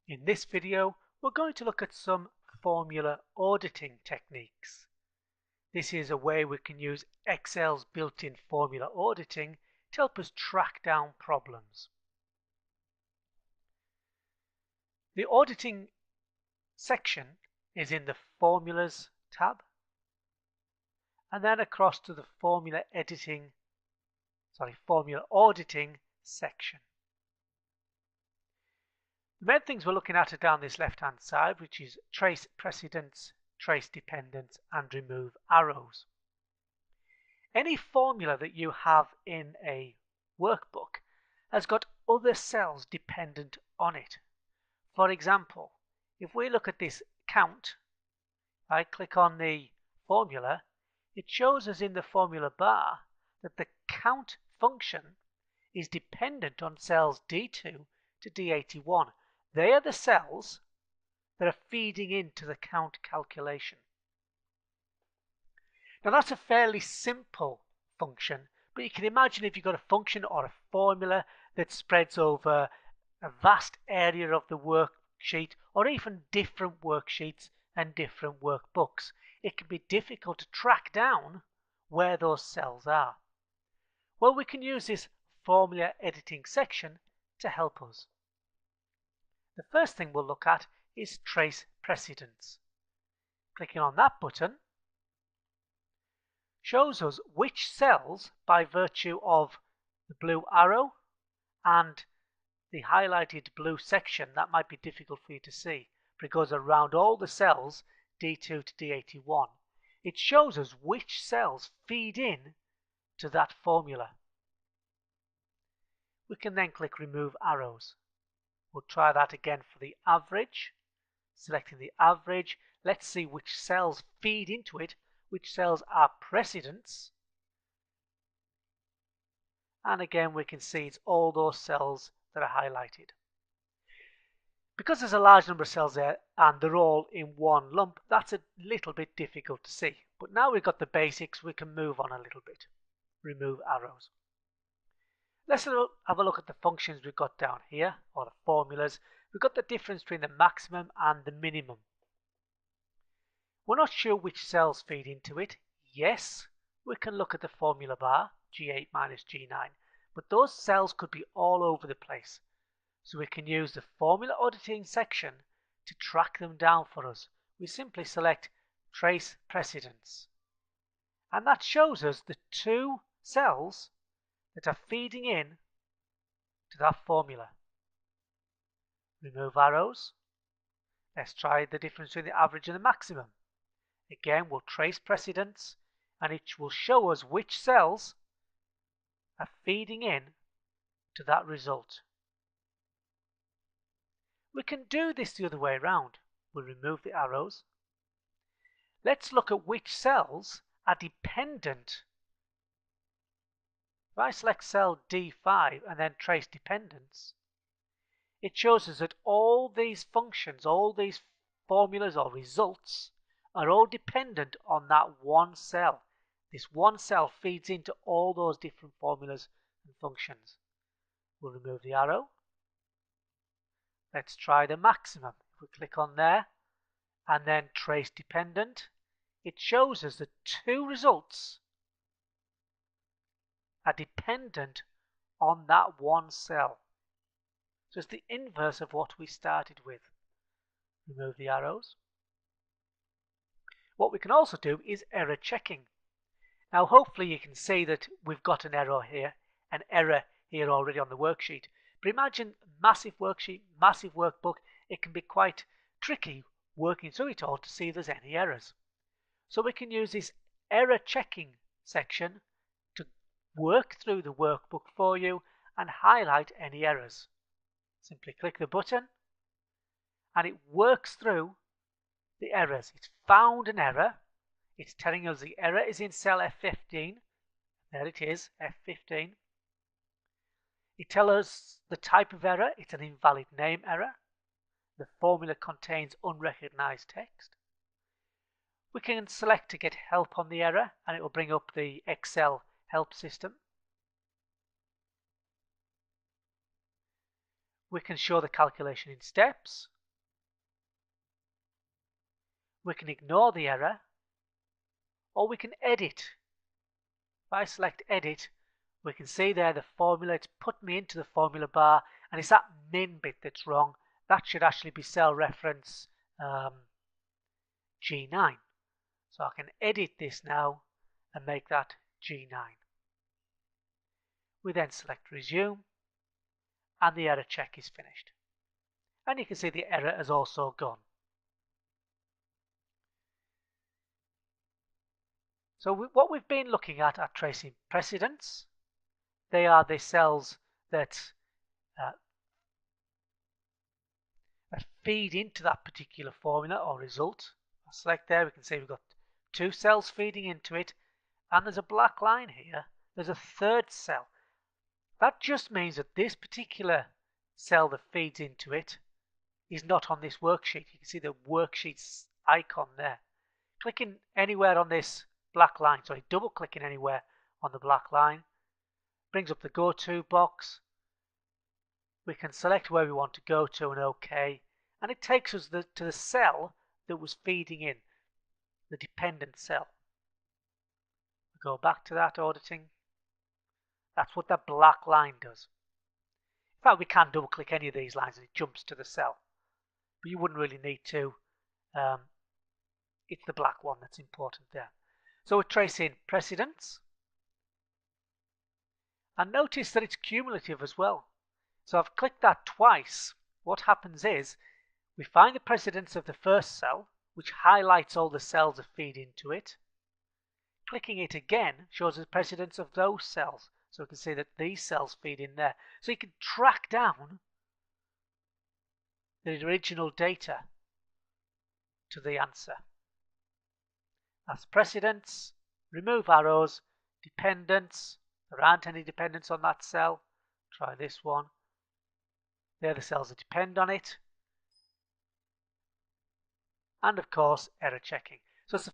In this video, we're going to look at some formula auditing techniques. This is a way we can use Excel's built-in formula auditing to help us track down problems. The auditing section is in the Formulas tab, and then across to the formula auditing section. The main things we're looking at are down this left-hand side, which is trace precedents, trace dependents, and remove arrows. Any formula that you have in a workbook has got other cells dependent on it. For example, if we look at this count, I click on the formula, it shows us in the formula bar that the count function is dependent on cells D2 to D81. They are the cells that are feeding into the count calculation. Now that's a fairly simple function, but you can imagine if you've got a function or a formula that spreads over a vast area of the worksheet or even different worksheets and different workbooks, it can be difficult to track down where those cells are. Well, we can use this formula editing section to help us. The first thing we'll look at is trace precedents. Clicking on that button shows us which cells, by virtue of the blue arrow and the highlighted blue section, that might be difficult for you to see, but it goes around all the cells D2 to D81. It shows us which cells feed in to that formula. We can then click remove arrows. We'll try that again for the average. Selecting the average, let's see which cells feed into it, which cells are precedents. And again, we can see it's all those cells that are highlighted. Because there's a large number of cells there and they're all in one lump, that's a little bit difficult to see. But now we've got the basics, we can move on a little bit. Remove arrows. Let's have a look at the functions we've got down here, or the formulas. We've got the difference between the maximum and the minimum. We're not sure which cells feed into it. Yes, we can look at the formula bar, G8 minus G9, but those cells could be all over the place. So we can use the formula auditing section to track them down for us. We simply select trace precedents. And that shows us the two cells that are feeding in to that formula. Remove arrows. Let's try the difference between the average and the maximum. Again, we'll trace precedents and it will show us which cells are feeding in to that result. We can do this the other way around. We'll remove the arrows. Let's look at which cells are dependent. If I select cell D5 and then trace dependents, it shows us that all these functions, all these formulas or results are all dependent on that one cell. This one cell feeds into all those different formulas and functions. We'll remove the arrow. Let's try the maximum. If we click on there and then trace dependent, it shows us that two results are dependent on that one cell. So it's the inverse of what we started with. Remove the arrows. What we can also do is error checking. Now hopefully you can see that we've got an error here already on the worksheet. But imagine massive worksheet, massive workbook. It can be quite tricky working through it all to see if there's any errors. So we can use this error checking section to work through the workbook for you and highlight any errors. Simply click the button and it works through the errors. It's found an error. It's telling us the error is in cell F15. There it is, F15. It tells us the type of error. It's an invalid name error. The formula contains unrecognized text. We can select to get help on the error and it will bring up the Excel help system. We can show the calculation in steps. We can ignore the error, or we can edit. If I select edit, we can see there the formula. It's put me into the formula bar, and it's that min bit that's wrong. That should actually be cell reference G9. So I can edit this now and make that G9. We then select resume, and the error check is finished. And you can see the error has also gone. So what we've been looking at are tracing precedents. They are the cells that feed into that particular formula or result. I'll select there, we can see we've got 2 cells feeding into it, and there's a black line here. There's a third cell. That just means that this particular cell that feeds into it is not on this worksheet. You can see the worksheet's icon there. Clicking anywhere on this black line, sorry, double clicking anywhere on the black line, brings up the go to box. We can select where we want to go to and OK, and it takes us to the cell that was feeding in, the dependent cell. We go back to that auditing. That's what that black line does. In fact, we can double click any of these lines and it jumps to the cell, but you wouldn't really need to. It's the black one that's important there. So we're tracing precedents, and notice that it's cumulative as well. So I've clicked that twice. What happens is we find the precedence of the first cell, which highlights all the cells that feed into it. Clicking it again shows the precedence of those cells. So we can see that these cells feed in there. So you can track down the original data to the answer. That's precedents, remove arrows, dependents. There aren't any dependents on that cell. Try this one. They're the cells that depend on it. And of course, error checking. So it's